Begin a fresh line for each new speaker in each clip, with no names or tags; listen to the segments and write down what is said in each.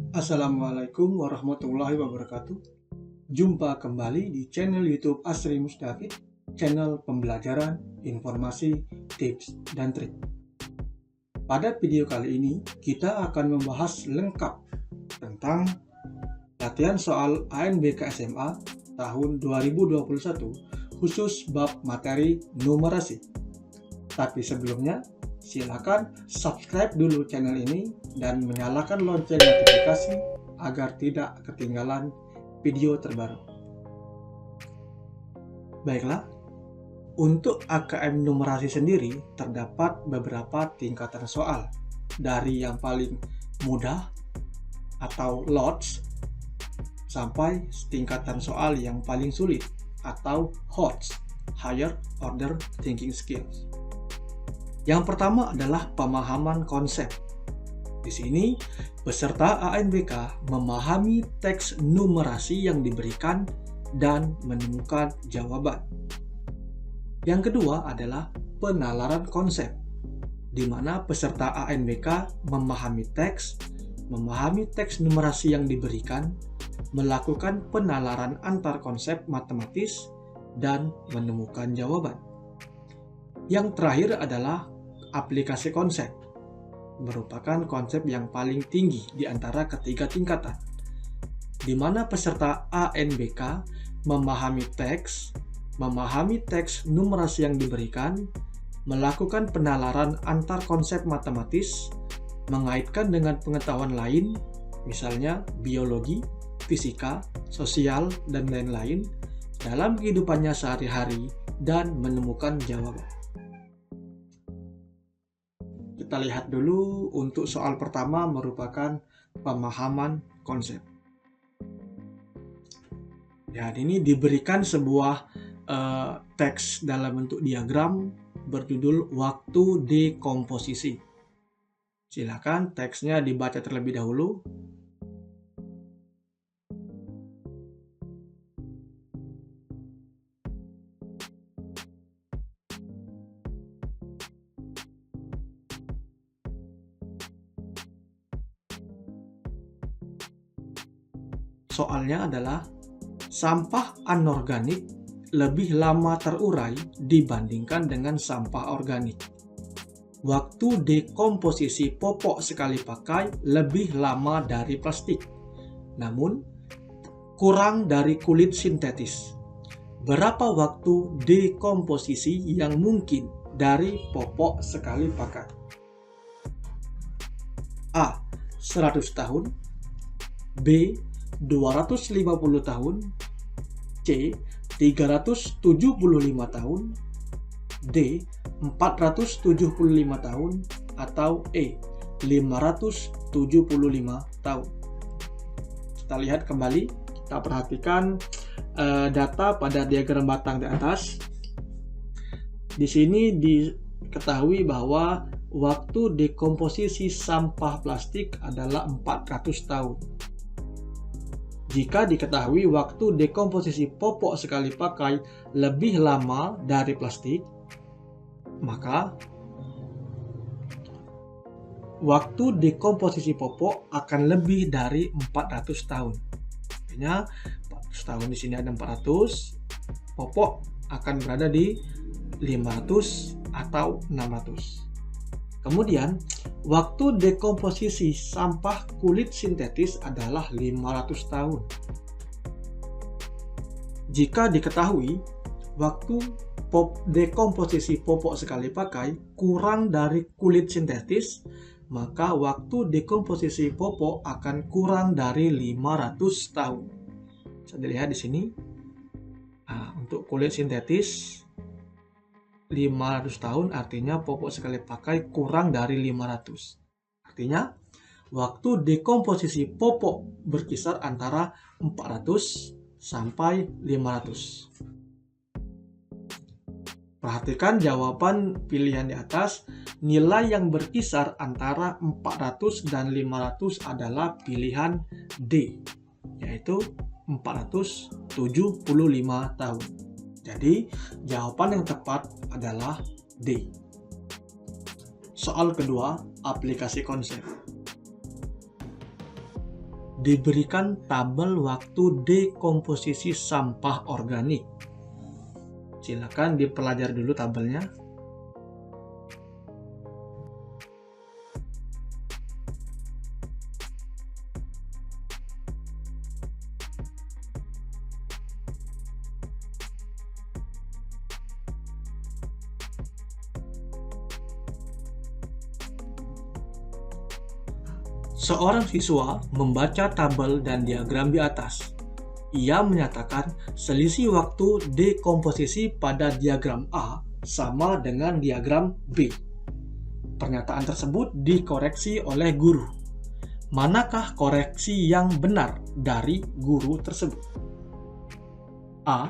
Assalamualaikum warahmatullahi wabarakatuh. Jumpa kembali di channel YouTube Asri Musdafid, channel pembelajaran, informasi, tips, dan trik. Pada video kali ini, kita akan membahas lengkap tentang latihan soal ANBK SMA tahun 2021, khusus bab materi numerasi. Tapi sebelumnya, silakan subscribe dulu channel ini dan menyalakan lonceng notifikasi agar tidak ketinggalan video terbaru. Baiklah, untuk AKM numerasi sendiri terdapat beberapa tingkatan soal, dari yang paling mudah atau LOTS sampai tingkatan soal yang paling sulit atau HOTS, Higher Order Thinking Skills. Yang pertama adalah pemahaman konsep. Di sini, peserta ANBK memahami teks numerasi yang diberikan dan menemukan jawaban. Yang kedua adalah penalaran konsep, di mana peserta ANBK memahami teks numerasi yang diberikan, melakukan penalaran antar konsep matematis, dan menemukan jawaban. Yang terakhir adalah aplikasi konsep, merupakan konsep yang paling tinggi di antara ketiga tingkatan, di mana peserta ANBK memahami teks numerasi yang diberikan, melakukan penalaran antar konsep matematis, mengaitkan dengan pengetahuan lain, misalnya biologi, fisika, sosial, dan lain-lain, dalam kehidupannya sehari-hari, dan menemukan jawaban. Kita lihat dulu untuk soal pertama merupakan pemahaman konsep. Dan ini diberikan sebuah teks dalam bentuk diagram berjudul waktu dekomposisi. Silakan teksnya dibaca terlebih dahulu. Soalnya adalah sampah anorganik lebih lama terurai dibandingkan dengan sampah organik. Waktu dekomposisi popok sekali pakai lebih lama dari plastik, namun kurang dari kulit sintetis. Berapa waktu dekomposisi yang mungkin dari popok sekali pakai? A. 100 tahun, B. 250 tahun, C. 375 tahun, D. 475 tahun, atau E. 575 tahun. Kita lihat kembali, kita perhatikan data pada diagram batang di atas. Di sini diketahui bahwa waktu dekomposisi sampah plastik adalah 400 tahun. Jika diketahui waktu dekomposisi popok sekali pakai lebih lama dari plastik, maka waktu dekomposisi popok akan lebih dari 400 tahun. Artinya 400 tahun di sini ada 400, popok akan berada di 500 atau 600. Kemudian, waktu dekomposisi sampah kulit sintetis adalah 500 tahun. Jika diketahui waktu dekomposisi popok sekali pakai kurang dari kulit sintetis, maka waktu dekomposisi popok akan kurang dari 500 tahun. Bisa dilihat di sini. Nah, untuk kulit sintetis 500 tahun, artinya popok sekali pakai kurang dari 500. Artinya, waktu dekomposisi popok berkisar antara 400 sampai 500. Perhatikan jawaban pilihan di atas. Nilai yang berkisar antara 400 dan 500 adalah pilihan D, yaitu 475 tahun. Jadi, jawaban yang tepat adalah D. Soal kedua, aplikasi konsep. diberikan tabel waktu dekomposisi sampah organik. Silakan dipelajari dulu tabelnya. Seorang siswa membaca tabel dan diagram di atas. Ia menyatakan selisih waktu dekomposisi pada diagram A sama dengan diagram B. Pernyataan tersebut dikoreksi oleh guru. Manakah koreksi yang benar dari guru tersebut? A.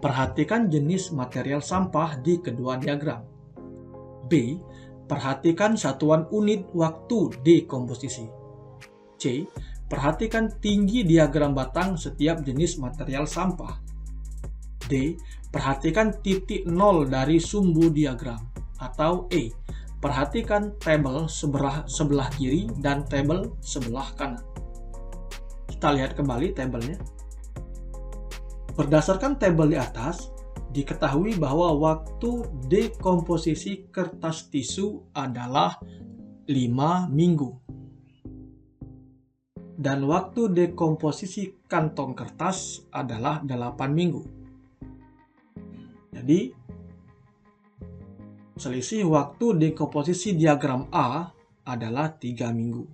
Perhatikan jenis material sampah di kedua diagram. B. Perhatikan satuan unit waktu dekomposisi. C. Perhatikan tinggi diagram batang setiap jenis material sampah. D. Perhatikan titik nol dari sumbu diagram. Atau E. Perhatikan tabel sebelah kiri dan tabel sebelah kanan. Kita lihat kembali tabelnya. Berdasarkan tabel di atas, diketahui bahwa waktu dekomposisi kertas tisu adalah 5 minggu. Dan waktu dekomposisi kantong kertas adalah 8 minggu. Jadi, selisih waktu dekomposisi diagram A adalah 3 minggu.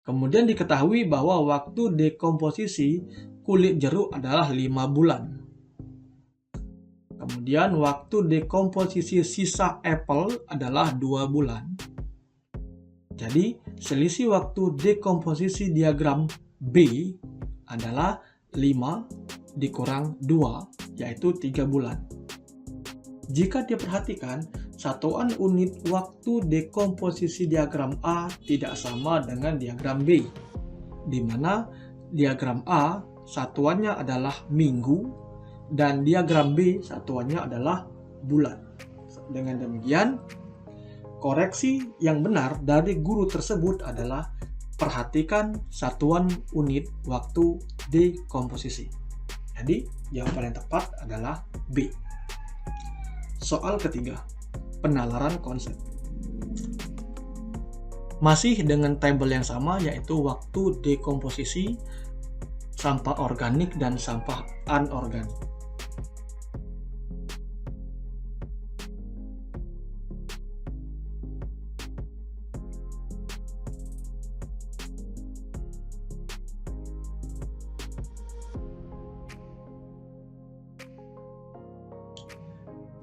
Kemudian diketahui bahwa waktu dekomposisi kulit jeruk adalah 5 bulan. Kemudian waktu dekomposisi sisa apel adalah 2 bulan. Jadi, selisih waktu dekomposisi diagram B adalah 5 dikurang 2, yaitu 3 bulan. Jika diperhatikan, satuan unit waktu dekomposisi diagram A tidak sama dengan diagram B, di mana diagram A satuannya adalah minggu dan diagram B satuannya adalah bulan. Dengan demikian, koreksi yang benar dari guru tersebut adalah perhatikan satuan unit waktu dekomposisi. Jadi, jawaban yang tepat adalah B. Soal ketiga, penalaran konsep. Masih dengan tabel yang sama, yaitu waktu dekomposisi sampah organik dan sampah anorganik.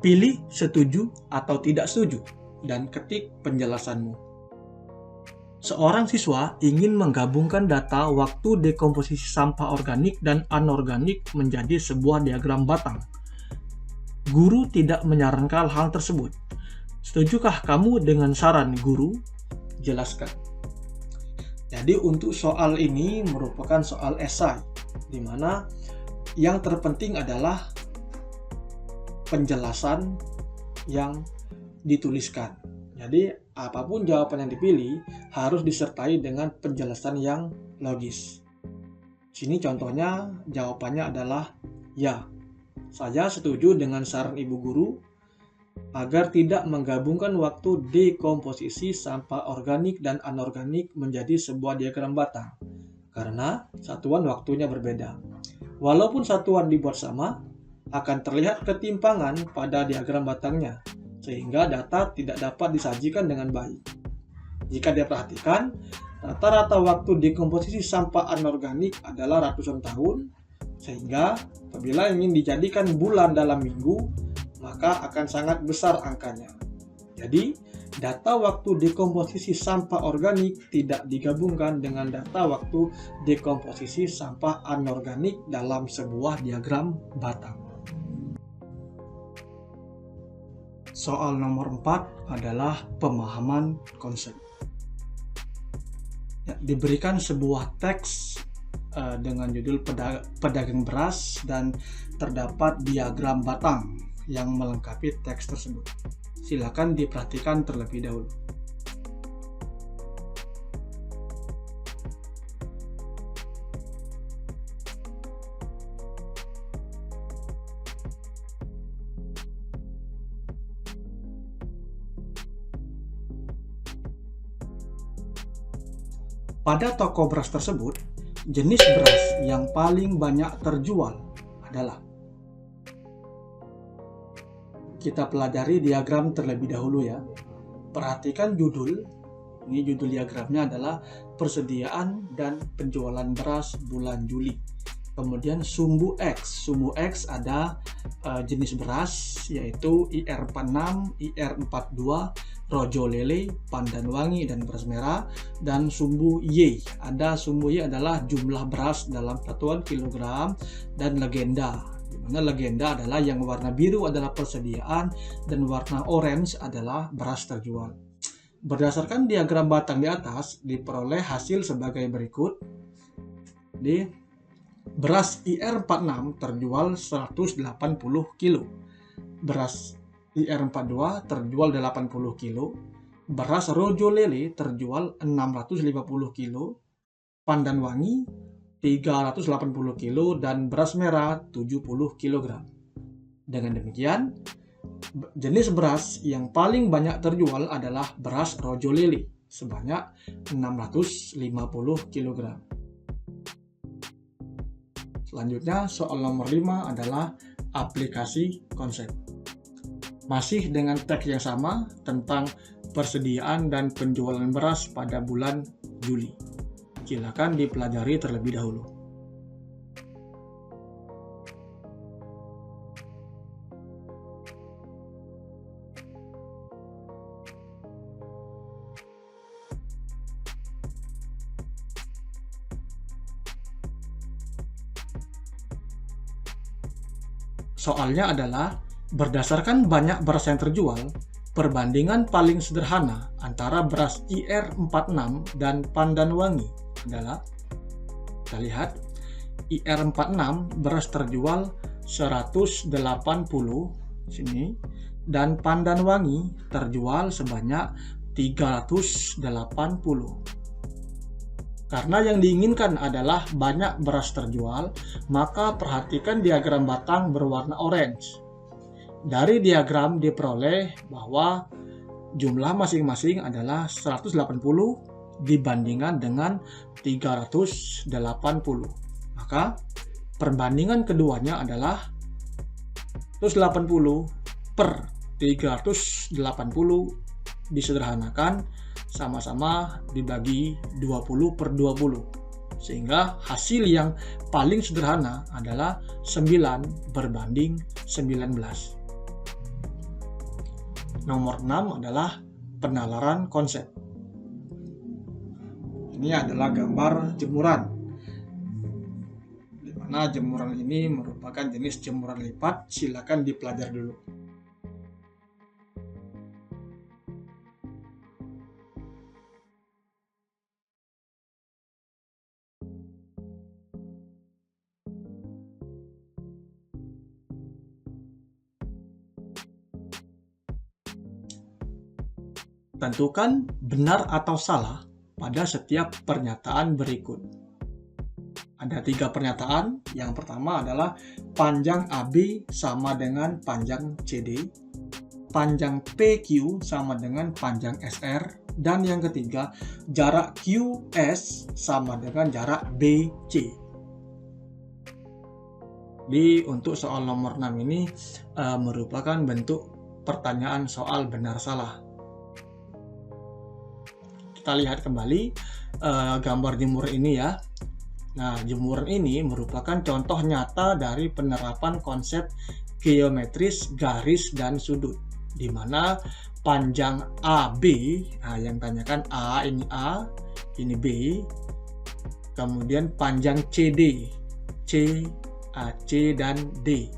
Pilih setuju atau tidak setuju dan ketik penjelasanmu. Seorang siswa ingin menggabungkan data waktu dekomposisi sampah organik dan anorganik menjadi sebuah diagram batang. Guru tidak menyarankan hal tersebut. Setujukah kamu dengan saran guru? Jelaskan. Jadi untuk soal ini merupakan soal esai, di mana yang terpenting adalah penjelasan yang dituliskan. Jadi apapun jawaban yang dipilih harus disertai dengan penjelasan yang logis. Sini contohnya jawabannya adalah ya. Saya setuju dengan saran ibu guru agar tidak menggabungkan waktu dekomposisi sampah organik dan anorganik menjadi sebuah diagram batang karena satuan waktunya berbeda. Walaupun satuan dibuat sama, akan terlihat ketimpangan pada diagram batangnya, sehingga data tidak dapat disajikan dengan baik. Jika diperhatikan, rata-rata waktu dekomposisi sampah anorganik adalah ratusan tahun, sehingga apabila ingin dijadikan bulan dalam minggu, maka akan sangat besar angkanya. Jadi, data waktu dekomposisi sampah organik tidak digabungkan dengan data waktu dekomposisi sampah anorganik dalam sebuah diagram batang. Soal nomor 4 adalah pemahaman konsep. Ya, diberikan sebuah teks dengan judul pedagang beras dan terdapat diagram batang yang melengkapi teks tersebut. Silakan diperhatikan terlebih dahulu. Pada toko beras tersebut, jenis beras yang paling banyak terjual adalah. Kita pelajari diagram terlebih dahulu ya. Perhatikan judul. Ini judul diagramnya adalah persediaan dan penjualan beras bulan Juli. Kemudian sumbu X. Sumbu X ada jenis beras yaitu IR46, IR42, Rojo Lele, Pandan Wangi, dan beras merah. Dan sumbu Y. Sumbu Y adalah jumlah beras dalam satuan kilogram dan legenda. Dimana legenda adalah yang warna biru adalah persediaan dan warna orange adalah beras terjual. Berdasarkan diagram batang di atas diperoleh hasil sebagai berikut. Di beras IR46 terjual 180 kg. Beras IR42 terjual 80 kg. Beras Rojo Lele terjual 650 kg. Pandan Wangi 380 kg dan beras merah 70 kg. Dengan demikian, jenis beras yang paling banyak terjual adalah beras Rojo Lele sebanyak 650 kg. Selanjutnya, soal nomor 5 adalah aplikasi konsep. Masih dengan teks yang sama tentang persediaan dan penjualan beras pada bulan Juli. Silakan dipelajari terlebih dahulu. Soalnya adalah berdasarkan banyak beras yang terjual, perbandingan paling sederhana antara beras IR46 dan Pandan Wangi adalah, kita lihat, IR46 beras terjual 180 sini dan Pandan Wangi terjual sebanyak 380. Karena yang diinginkan adalah banyak beras terjual, maka perhatikan diagram batang berwarna orange. Dari diagram diperoleh bahwa jumlah masing-masing adalah 180 dibandingkan dengan 380. Maka perbandingan keduanya adalah 180 per 380 disederhanakan sama-sama dibagi 20 per 20. Sehingga hasil yang paling sederhana adalah 9 berbanding 19. Nomor 6 adalah penalaran konsep. Ini adalah gambar jemuran, di mana jemuran ini merupakan jenis jemuran lipat. Silakan dipelajari dulu. Tentukan benar atau salah pada setiap pernyataan berikut. Ada 3 pernyataan. Yang pertama adalah panjang AB sama dengan panjang CD, panjang PQ sama dengan panjang SR, dan yang ketiga jarak QS sama dengan jarak BC. Jadi untuk soal nomor 6 ini merupakan bentuk pertanyaan soal benar salah. Kita lihat kembali gambar jemuran ini ya. Nah, jemuran ini merupakan contoh nyata dari penerapan konsep geometris garis dan sudut, di mana panjang AB, yang tanyakan ini A, ini B, kemudian panjang CD, C, dan D.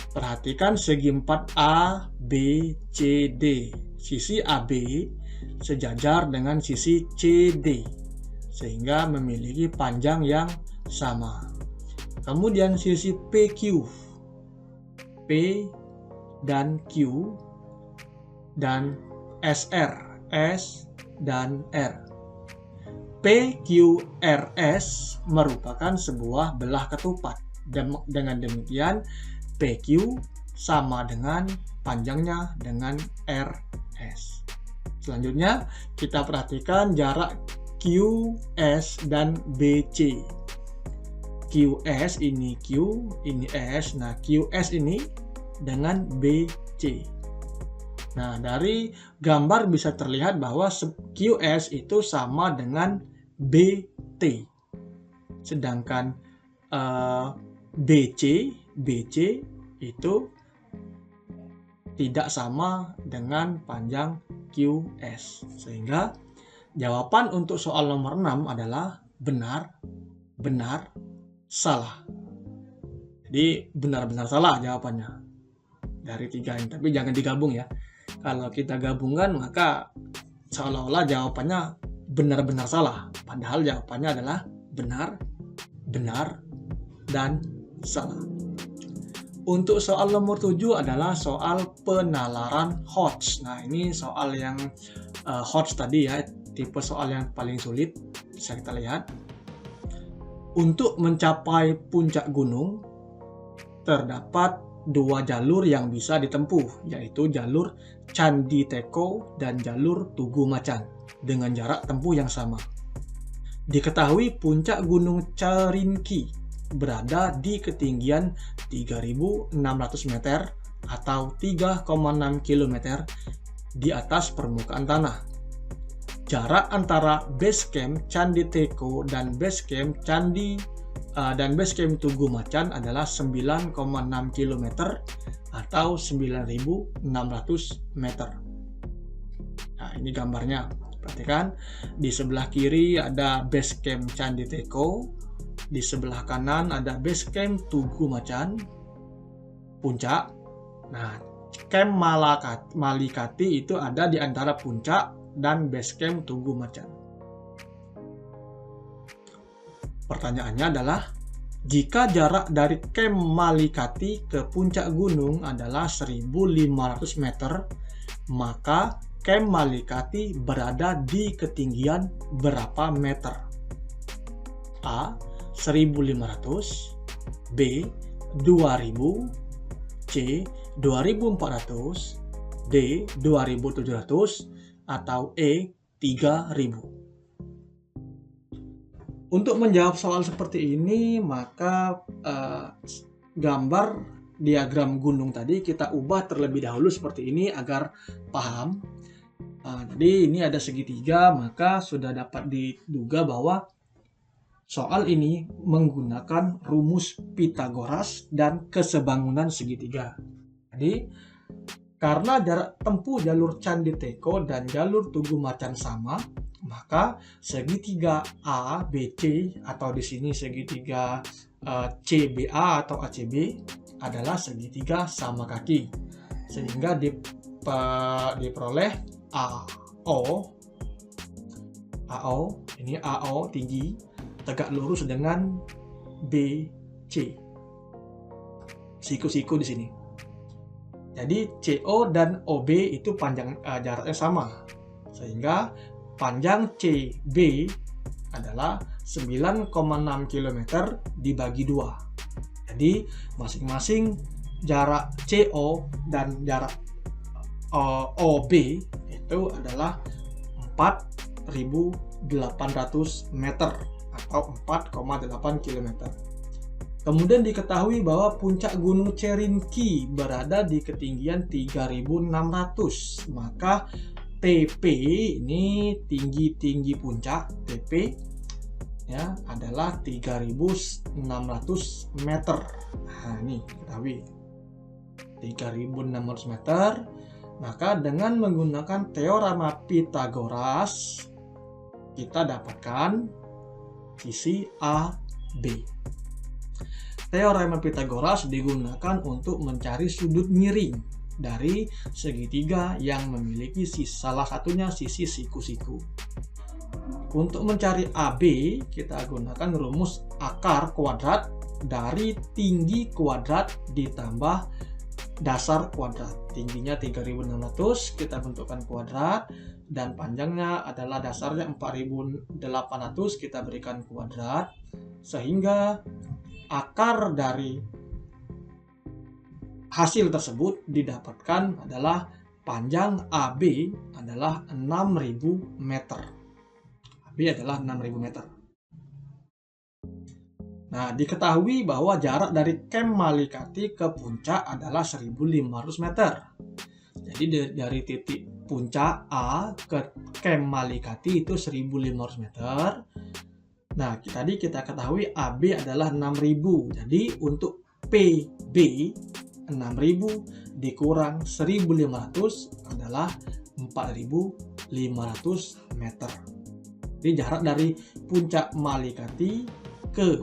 Perhatikan segi 4 A, B, C, D. Sisi AB sejajar dengan sisi CD, sehingga memiliki panjang yang sama. Kemudian sisi PQ, P dan Q, dan SR, S dan R. PQRS merupakan sebuah belah ketupat. Dengan demikian, PQ sama dengan panjangnya dengan RS. Selanjutnya, kita perhatikan jarak QS dan BC. QS ini Q, ini S. Nah, QS ini dengan BC. Nah, dari gambar bisa terlihat bahwa QS itu sama dengan BT. Sedangkan BC itu tidak sama dengan panjang QS. Sehingga jawaban untuk soal nomor 6 adalah benar, benar, salah. Jadi benar-benar salah jawabannya dari 3 ini. Tapi jangan digabung ya. Kalau kita gabungkan maka seolah-olah jawabannya benar-benar salah. Padahal jawabannya adalah benar, benar, dan salah. Untuk soal nomor 7 adalah soal penalaran Hodge. Nah, ini soal yang Hodge tadi ya, tipe soal yang paling sulit. Bisa kita lihat. Untuk mencapai puncak gunung, terdapat 2 jalur yang bisa ditempuh, yaitu jalur Candi Teko dan jalur Tugu Macan, dengan jarak tempuh yang sama. Diketahui puncak Gunung Carinki berada di ketinggian 3.600 meter atau 3,6 km di atas permukaan tanah. Jarak antara base camp Candi Teko dan base camp Tugu Macan adalah 9,6 km atau 9.600 meter. Nah, ini gambarnya. Perhatikan, di sebelah kiri ada base camp Candi Teko, di sebelah kanan ada base camp Tugu Macan, puncak. Nah, camp Malikati itu ada di antara puncak dan base camp Tugu Macan. Pertanyaannya adalah, jika jarak dari camp Malikati ke puncak gunung adalah 1.500 meter, maka camp Malikati berada di ketinggian berapa meter? A. 1.500, B. 2.000, C. 2.400, D. 2.700, atau E. 3.000. Untuk menjawab soal seperti ini, maka gambar diagram gunung tadi kita ubah terlebih dahulu seperti ini agar paham. Jadi ini ada segitiga, maka sudah dapat diduga bahwa soal ini menggunakan rumus Pythagoras dan kesebangunan segitiga. Jadi karena jarak tempuh jalur Candi Teko dan jalur Tugu Macan sama, maka segitiga ABC atau di sini segitiga CBA atau ACB adalah segitiga sama kaki, sehingga diperoleh AO ini AO tinggi tegak lurus dengan BC, siku-siku di sini. Jadi CO dan OB itu panjang jaraknya sama, sehingga panjang CB adalah 9,6 km dibagi 2. Jadi masing-masing jarak CO dan jarak OB itu adalah 4.800 meter atau 4,8 km. Kemudian diketahui bahwa puncak Gunung Carinki berada di ketinggian 3.600, maka TP ini tinggi puncak TP ya adalah 3.600 meter. Nah, ini ketahui 3.600 meter. Maka dengan menggunakan teorema Pythagoras kita dapatkan sisi AB. Teorema Pythagoras digunakan untuk mencari sudut miring dari segitiga yang memiliki salah satunya sisi siku-siku. Untuk mencari AB, kita gunakan rumus akar kuadrat dari tinggi kuadrat ditambah dasar kuadrat. Tingginya 3.600, kita bentukkan kuadrat, dan panjangnya adalah dasarnya 4.800, kita berikan kuadrat, sehingga akar dari hasil tersebut didapatkan adalah panjang AB adalah 6.000 meter AB adalah 6.000 meter. Nah, diketahui bahwa jarak dari Camp Malikati ke puncak adalah 1.500 meter. Jadi dari titik puncak A ke Camp Malikati itu 1.500 meter. Nah, tadi kita ketahui AB adalah 6.000. Jadi untuk PB 6.000 dikurang 1.500 adalah 4.500 meter. Jadi jarak dari puncak Malikati ke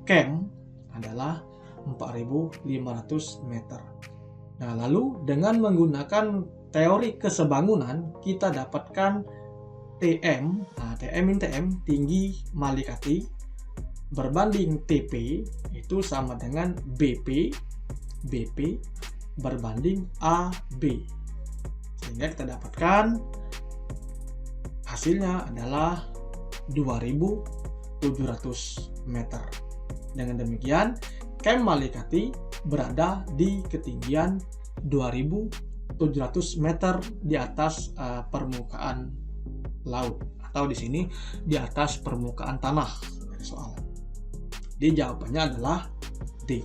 camp adalah 4.500 meter. Nah, lalu dengan menggunakan teori kesebangunan kita dapatkan TM, TM tinggi Malikati berbanding TP itu sama dengan BP berbanding AB. Sehingga kita dapatkan hasilnya adalah 2.700 meter. Dengan demikian, Camp Malikati berada di ketinggian 2.700 meter di atas permukaan laut, atau di sini di atas permukaan tanah. Soal. Jadi jawabannya adalah D.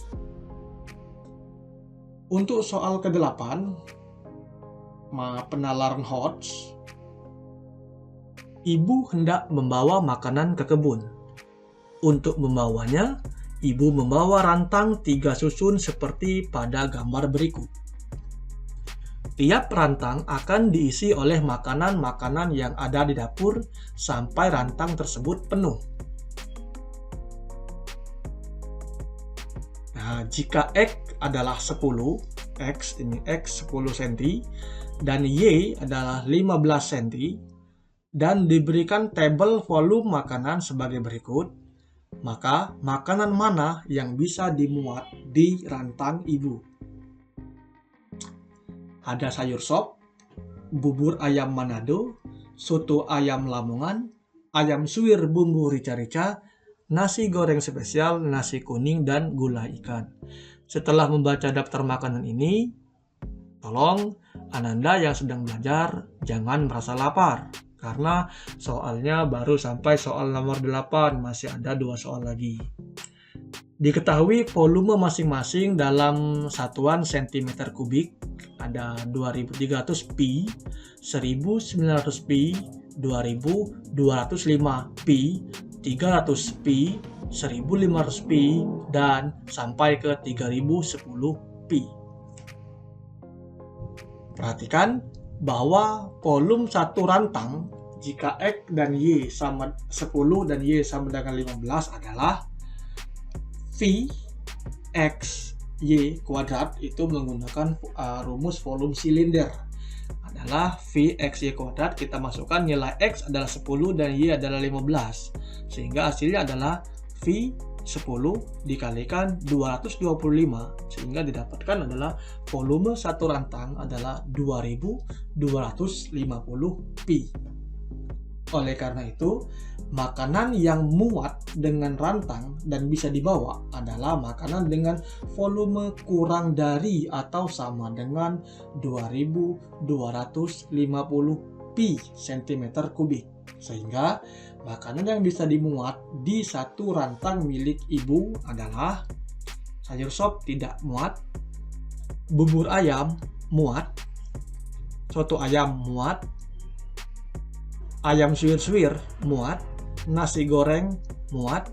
Untuk soal ke-8, penalaran Hodge. Ibu hendak membawa makanan ke kebun. Untuk membawanya, ibu membawa rantang 3 susun seperti pada gambar berikut. Tiap rantang akan diisi oleh makanan-makanan yang ada di dapur sampai rantang tersebut penuh. Nah, jika X adalah 10, X 10 cm, dan Y adalah 15 cm, dan diberikan tabel volume makanan sebagai berikut, maka makanan mana yang bisa dimuat di rantang ibu? Ada sayur sop, bubur ayam Manado, soto ayam Lamongan, ayam suwir bumbu rica-rica, nasi goreng spesial, nasi kuning, dan gulai ikan. Setelah membaca daftar makanan ini, tolong Ananda yang sedang belajar jangan merasa lapar. Karena soalnya baru sampai soal nomor 8, masih ada 2 soal lagi. Diketahui volume masing-masing dalam satuan cm kubik ada 2.300 pi, 1.900 pi, 2.205 pi, 300 pi, 1.500 pi, dan sampai ke 3.010 pi. Perhatikan bahwa volume satu rantang jika X dan Y sama 10 dan Y sama dengan 15 adalah V X Y kuadrat, itu menggunakan rumus volume silinder adalah V X Y kuadrat. Kita masukkan nilai X adalah 10 dan Y adalah 15, sehingga hasilnya adalah V 10 dikalikan 225, sehingga didapatkan adalah volume satu rantang adalah 2.250 pi. Oleh karena itu, makanan yang muat dengan rantang dan bisa dibawa adalah makanan dengan volume kurang dari atau sama dengan 2.250 pi cm kubik. Sehingga makanan yang bisa dimuat di satu rantang milik ibu adalah sayur sop tidak muat, bubur ayam muat, soto ayam muat, ayam suwir-suwir muat, nasi goreng muat,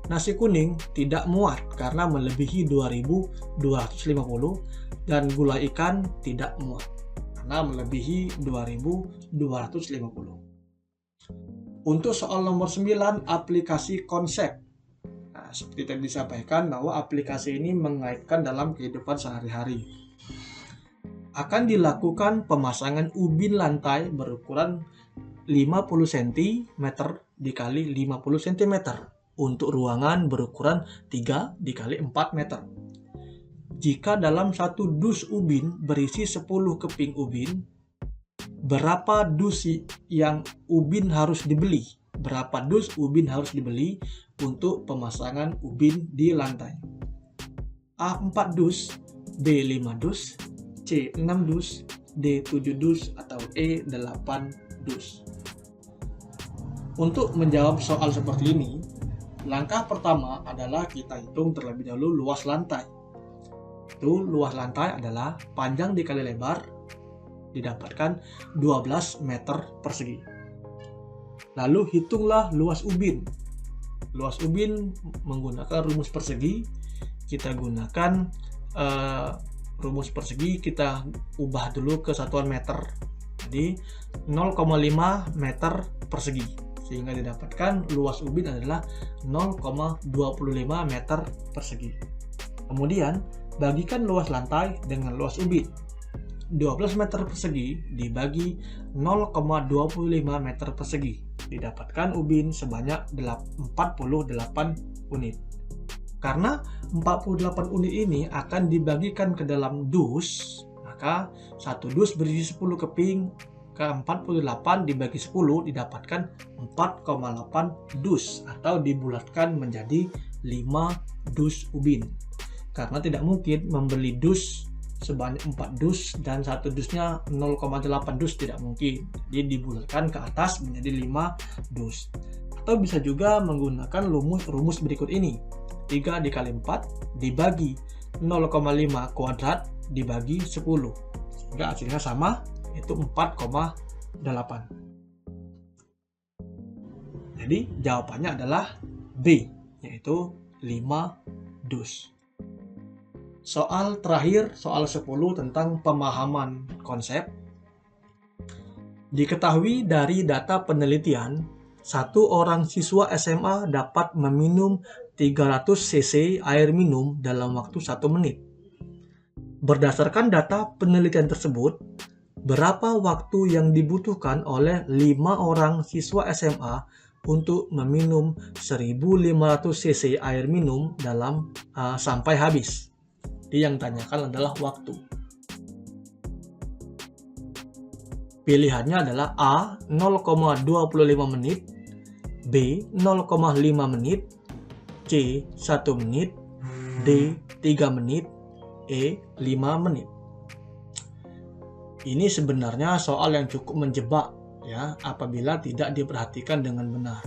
nasi kuning tidak muat karena melebihi 2.250, dan gulai ikan tidak muat karena melebihi 2.250. Untuk soal nomor 9, aplikasi konsep. Nah, seperti tadi disampaikan bahwa aplikasi ini mengaitkan dalam kehidupan sehari-hari. Akan dilakukan pemasangan ubin lantai berukuran 50 cm dikali 50 cm untuk ruangan berukuran 3 dikali 4 meter. Jika dalam satu dus ubin berisi 10 keping ubin, berapa dus yang ubin harus dibeli? Berapa dus ubin harus dibeli untuk pemasangan ubin di lantai? A 4 dus, B 5 dus, C 6 dus, D 7 dus, atau E 8 dus. Untuk menjawab soal seperti ini, langkah pertama adalah kita hitung terlebih dahulu luas lantai. Itu luas lantai adalah panjang dikali lebar didapatkan 12 meter persegi. Lalu hitunglah luas ubin. Luas ubin menggunakan rumus persegi. Kita gunakan rumus persegi, kita ubah dulu ke satuan meter. Jadi 0,5 meter persegi, sehingga didapatkan luas ubin adalah 0,25 meter persegi. Kemudian bagikan luas lantai dengan luas ubin. 12 meter persegi dibagi 0,25 meter persegi, didapatkan ubin sebanyak 48 unit. Karena 48 unit ini akan dibagikan ke dalam dus, maka satu dus berisi 10 keping, ke 48 dibagi 10 didapatkan 4,8 dus, atau dibulatkan menjadi 5 dus ubin. Karena tidak mungkin membeli dus sebanyak 4 dus dan satu dusnya 0,8 dus, tidak mungkin. Jadi dibulatkan ke atas menjadi 5 dus. Atau bisa juga menggunakan rumus berikut ini. 3 dikali 4 dibagi 0,5 kuadrat dibagi 10, sehingga hasilnya sama, yaitu 4,8. Jadi jawabannya adalah B, yaitu 5 dus. Soal terakhir, soal 10 tentang pemahaman konsep. Diketahui dari data penelitian, satu orang siswa SMA dapat meminum 300 cc air minum dalam waktu 1 menit. Berdasarkan data penelitian tersebut, berapa waktu yang dibutuhkan oleh 5 orang siswa SMA untuk meminum 1500 cc air minum sampai habis? Jadi yang ditanyakan adalah waktu. Pilihannya adalah A 0,25 menit, B 0,5 menit, C 1 menit, D 3 menit, E 5 menit. Ini sebenarnya soal yang cukup menjebak ya, apabila tidak diperhatikan dengan benar.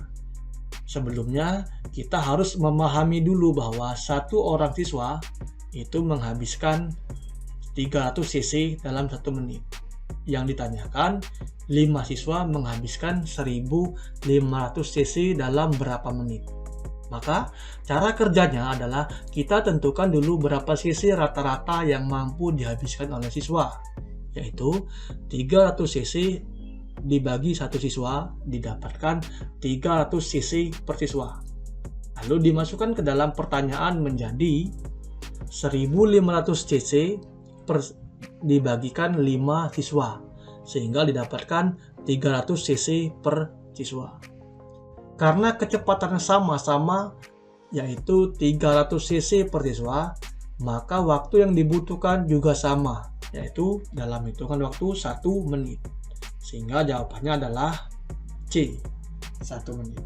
Sebelumnya kita harus memahami dulu bahwa satu orang siswa itu menghabiskan 300 cc dalam 1 menit. Yang ditanyakan 5 siswa menghabiskan 1500 cc dalam berapa menit. Maka cara kerjanya adalah kita tentukan dulu berapa cc rata-rata yang mampu dihabiskan oleh siswa, yaitu 300 cc dibagi 1 siswa didapatkan 300 cc per siswa. Lalu dimasukkan ke dalam pertanyaan menjadi 1500 cc dibagikan 5 siswa, sehingga didapatkan 300 cc per siswa. Karena kecepatannya sama-sama, yaitu 300 cc per siswa, maka waktu yang dibutuhkan juga sama, yaitu dalam hitungan waktu 1 menit. Sehingga jawabannya adalah C, 1 menit.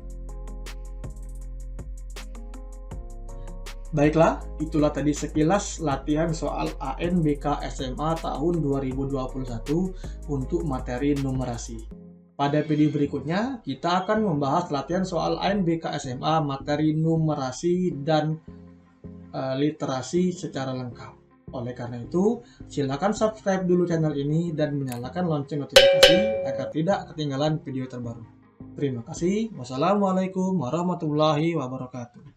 Baiklah, itulah tadi sekilas latihan soal ANBK SMA tahun 2021 untuk materi numerasi. Pada video berikutnya, kita akan membahas latihan soal ANBK SMA materi numerasi dan literasi secara lengkap. Oleh karena itu, silakan subscribe dulu channel ini dan menyalakan lonceng notifikasi agar tidak ketinggalan video terbaru. Terima kasih. Wassalamualaikum warahmatullahi wabarakatuh.